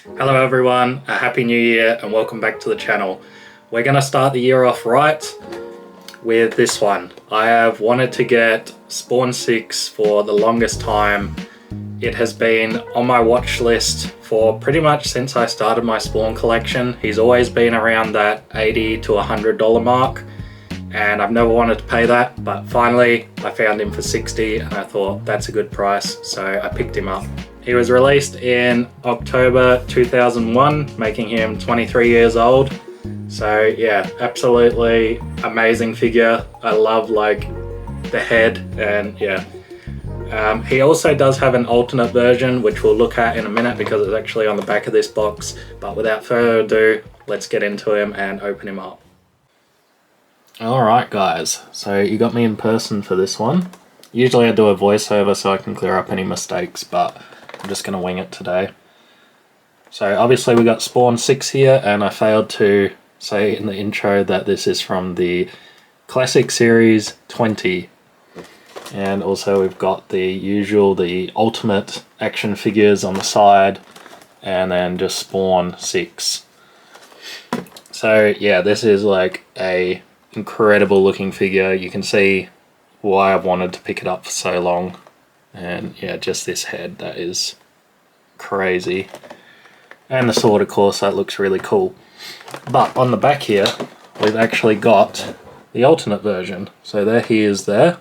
Hello everyone, a happy new year and welcome back to the channel. We're going to start the year off right with this one. I have wanted to get Spawn 6 for the longest time. It has been on my watch list for pretty much since I started my Spawn collection. He's always been around that $80 to $100 mark and I've never wanted to pay that, but finally I found him for $60 and I thought that's a good price, so I picked him up. He was released in October 2001, making him 23 years old. So yeah, absolutely amazing figure. I love like the head and yeah. He also does have an alternate version, which we'll look at in a minute because it's actually on the back of this box. But without further ado, let's get into him and open him up. Alright guys, so you got me in person for this one. Usually I do a voiceover so I can clear up any mistakes, but I'm just going to wing it today. So obviously we got Spawn 6 here, and I failed to say in the intro that this is from the Classic Series 20. And also we've got the usual, the ultimate action figures on the side, and then just Spawn 6. So yeah, this is like a incredible looking figure. You can see why I've wanted to pick it up for so long. And yeah, just this head, that is crazy. And the sword, of course, that looks really cool. But on the back here, we've actually got the alternate version. So there he is there.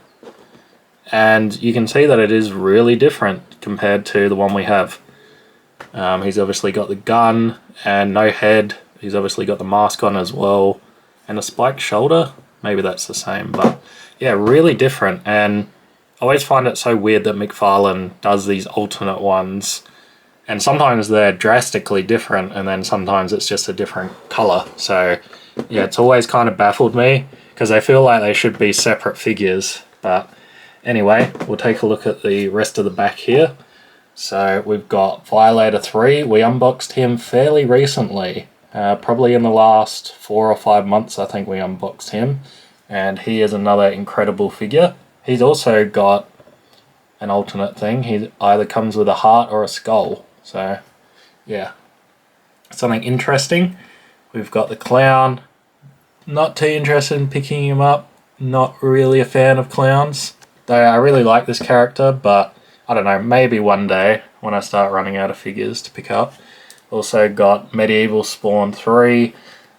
And you can see that it is really different compared to the one we have. He's obviously got the gun and no head. He's obviously got the mask on as well. And a spiked shoulder. Maybe that's the same, but yeah, really different. And I always find it so weird that McFarlane does these alternate ones, and sometimes they're drastically different and then sometimes it's just a different colour. So yeah, it's always kind of baffled me because I feel like they should be separate figures. But anyway, we'll take a look at the rest of the back here. So we've got Violator 3. We unboxed him fairly recently, probably in the last 4 or 5 months I think we unboxed him, and he is another incredible figure. He's also got an alternate thing. He either comes with a heart or a skull. So, yeah. Something interesting. We've got the clown. Not too interested in picking him up. Not really a fan of clowns. Though I really like this character, but I don't know, maybe one day when I start running out of figures to pick up. Also got Medieval Spawn 3.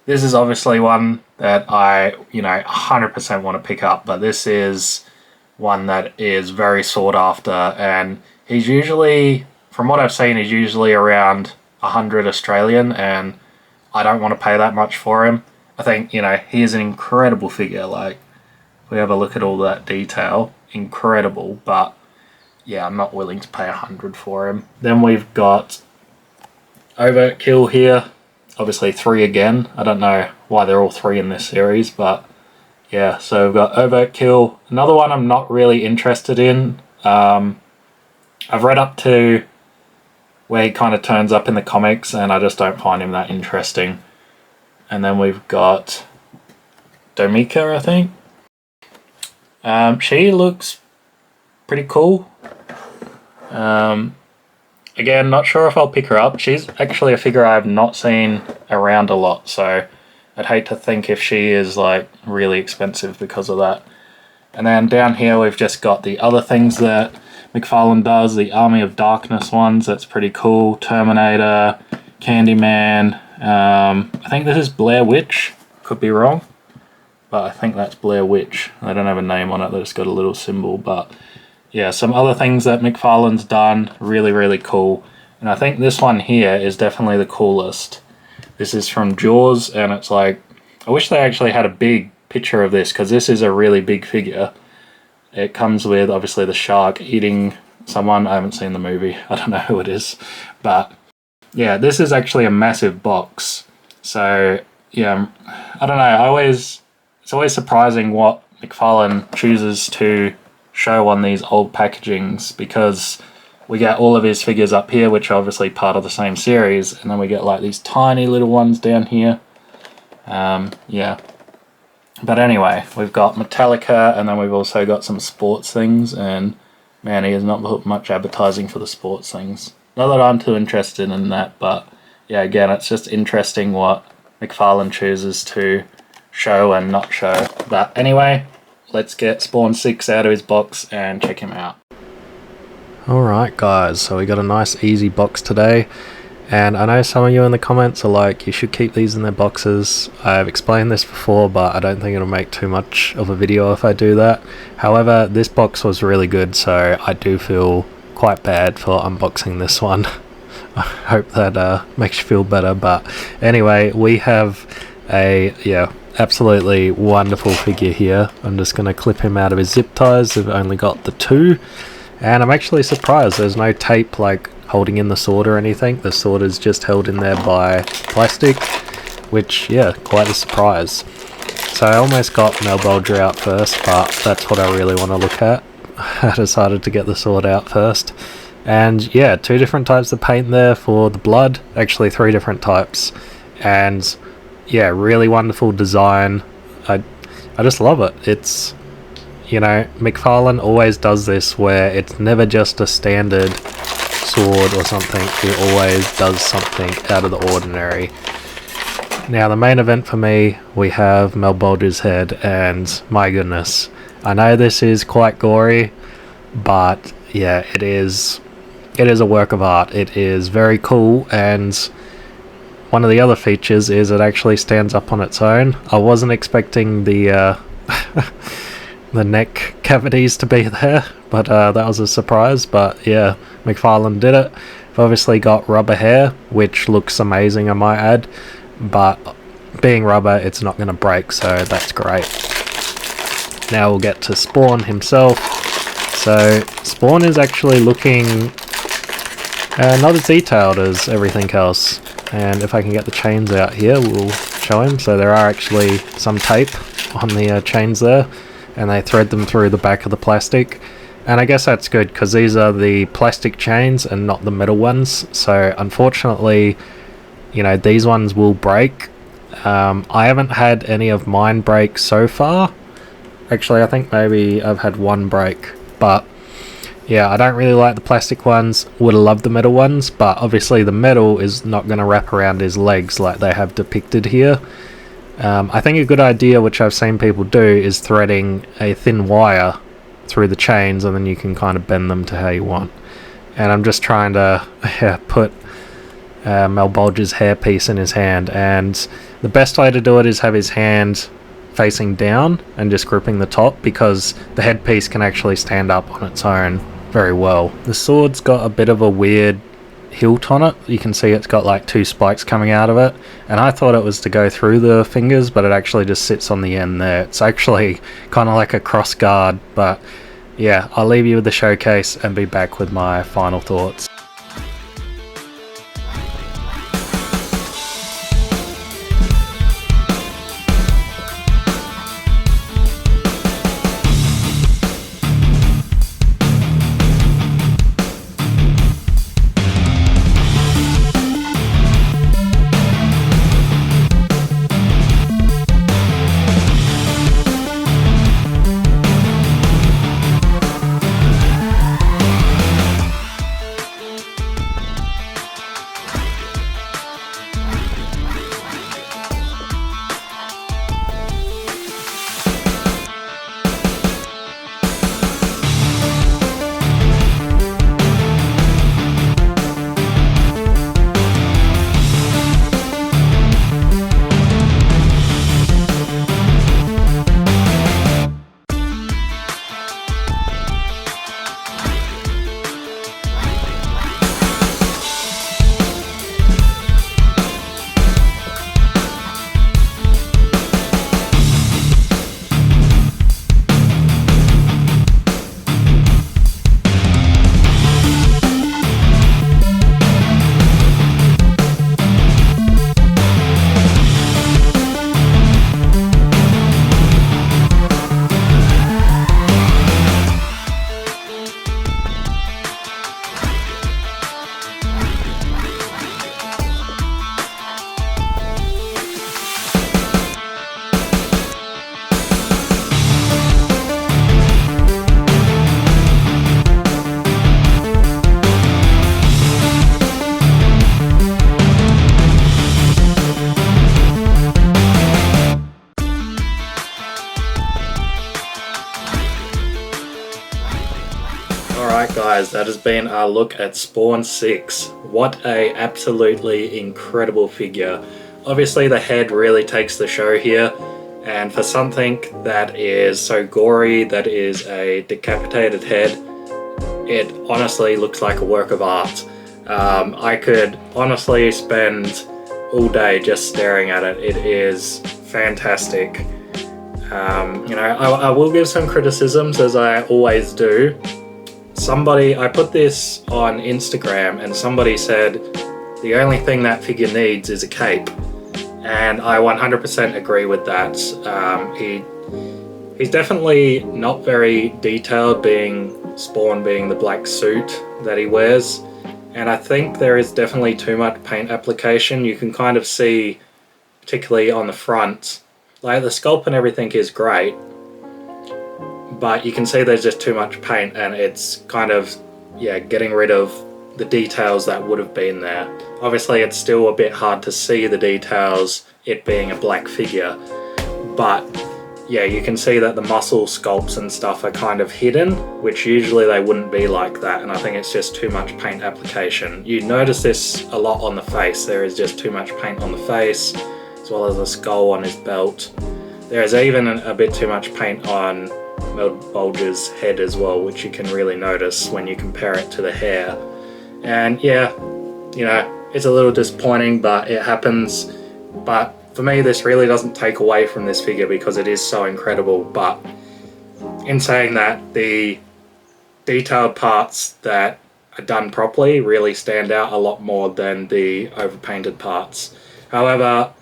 This is obviously one that I, 100% want to pick up, but this is one that is very sought after, and he's usually, from what I've seen, he's usually around 100 Australian, and I don't want to pay that much for him. I think, he is an incredible figure. Like, if we have a look at all that detail, incredible, but yeah, I'm not willing to pay 100 for him. Then we've got Overkill here. Obviously 3 again. I don't know why they're all 3 in this series, but yeah, so we've got Overkill. Another one I'm not really interested in. I've read up to where he kind of turns up in the comics, and I just don't find him that interesting. And then we've got Domika, I think. She looks pretty cool. Again, not sure if I'll pick her up. She's actually a figure I've not seen around a lot, so I'd hate to think if she is like really expensive because of that. And then down here we've just got the other things that McFarlane does, the Army of Darkness ones. That's pretty cool. Terminator, Candyman. I think this is Blair Witch. Could be wrong, but I think that's Blair Witch. They don't have a name on it. They just got a little symbol. But yeah, some other things that McFarlane's done. Really, really cool. And I think this one here is definitely the coolest. This is from Jaws, and it's like, I wish they actually had a big picture of this, because this is a really big figure. It comes with, obviously, the shark eating someone. I haven't seen the movie. I don't know who it is. But, yeah, this is actually a massive box. So, yeah, I don't know. It's always surprising what McFarlane chooses to show on these old packagings, because we get all of his figures up here, which are obviously part of the same series, and then we get like these tiny little ones down here. Yeah. But anyway, we've got Metallica, and then we've also got some sports things, and man, he has not put much advertising for the sports things. Not that I'm too interested in that, but yeah, again, it's just interesting what McFarlane chooses to show and not show. But anyway, let's get Spawn 6 out of his box and check him out. Alright guys, so we got a nice easy box today, and I know some of you in the comments are like, you should keep these in their boxes. I've explained this before, but I don't think it'll make too much of a video if I do that. However, this box was really good, so I do feel quite bad for unboxing this one. I hope that makes you feel better. But anyway, we have a absolutely wonderful figure here. I'm just going to clip him out of his zip ties. I've only got the 2, and I'm actually surprised there's no tape like holding in the sword or anything. The sword is just held in there by plastic, which, yeah, quite a surprise. So I almost got Malbolgia out first, but that's what I really want to look at. I decided to get the sword out first. And yeah, 2 different types of paint there for the blood, actually 3 different types. And yeah, really wonderful design. I just love it. It's, you know, McFarlane always does this where it's never just a standard sword or something. He always does something out of the ordinary. Now the main event for me, we have Malbolgia's head, and my goodness, I know this is quite gory, but yeah, it is a work of art. It is very cool, and one of the other features is it actually stands up on its own. I wasn't expecting the the neck cavities to be there, but that was a surprise. But yeah, McFarlane did it. I've obviously got rubber hair, which looks amazing, I might add, but being rubber, it's not going to break, so that's great. Now we'll get to Spawn himself. So Spawn is actually looking not as detailed as everything else, and if I can get the chains out here, we'll show him. So there are actually some tape on the chains there, and they thread them through the back of the plastic, and I guess that's good because these are the plastic chains and not the metal ones. So unfortunately, you know, these ones will break. I haven't had any of mine break so far. Actually, I think maybe I've had 1 break, but yeah, I don't really like the plastic ones. Would have loved the metal ones, but obviously the metal is not going to wrap around his legs like they have depicted here. I think a good idea, which I've seen people do, is threading a thin wire through the chains, and then you can kind of bend them to how you want. And I'm just trying to put Malbolgia's hairpiece in his hand, and the best way to do it is have his hand facing down and just gripping the top, because the headpiece can actually stand up on its own very well. The sword's got a bit of a weird hilt on it. You can see it's got like 2 spikes coming out of it, and I thought it was to go through the fingers, but it actually just sits on the end there. It's actually kind of like a cross guard. But yeah, I'll leave you with the showcase and be back with my final thoughts. guys, that has been our look at Spawn 6. What a absolutely incredible figure. Obviously the head really takes the show here, and for something that is so gory, that is a decapitated head, it honestly looks like a work of art. I could honestly spend all day just staring at it. It is fantastic. I will give some criticisms, as I always do. I put this on Instagram and somebody said the only thing that figure needs is a cape, and I 100% agree with that. He's definitely not very detailed, Spawn being the black suit that he wears, and I think there is definitely too much paint application. You can kind of see, particularly on the front, like the sculpt and everything is great, but you can see there's just too much paint, and it's kind of, getting rid of the details that would have been there. Obviously it's still a bit hard to see the details, it being a black figure, but yeah, you can see that the muscle sculpts and stuff are kind of hidden, which usually they wouldn't be like that, and I think it's just too much paint application. You notice this a lot on the face. There is just too much paint on the face, as well as a skull on his belt. There is even a bit too much paint on Bulger's head as well, which you can really notice when you compare it to the hair. And yeah, it's a little disappointing, but it happens. But for me, this really doesn't take away from this figure because it is so incredible. But in saying that, the detailed parts that are done properly really stand out a lot more than the overpainted parts. However,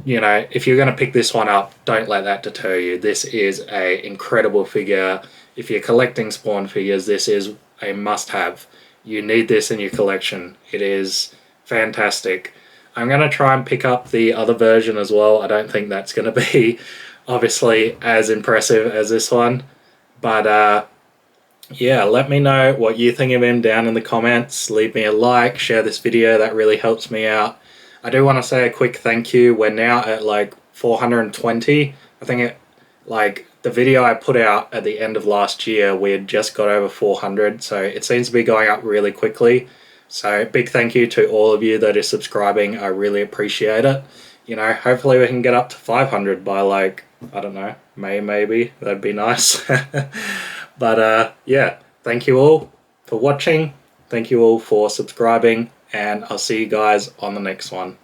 if you're going to pick this one up, don't let that deter you. This is an incredible figure. If you're collecting Spawn figures, this is a must-have. You need this in your collection. It is fantastic. I'm going to try and pick up the other version as well. I don't think that's going to be obviously as impressive as this one. But yeah, let me know what you think of him down in the comments. Leave me a like, share this video. That really helps me out. I do want to say a quick thank you. We're now at like 420. I think the video I put out at the end of last year, we had just got over 400. So it seems to be going up really quickly. So big thank you to all of you that are subscribing. I really appreciate it. Hopefully we can get up to 500 by I don't know, May maybe. That'd be nice. But yeah, thank you all for watching. Thank you all for subscribing. And I'll see you guys on the next one.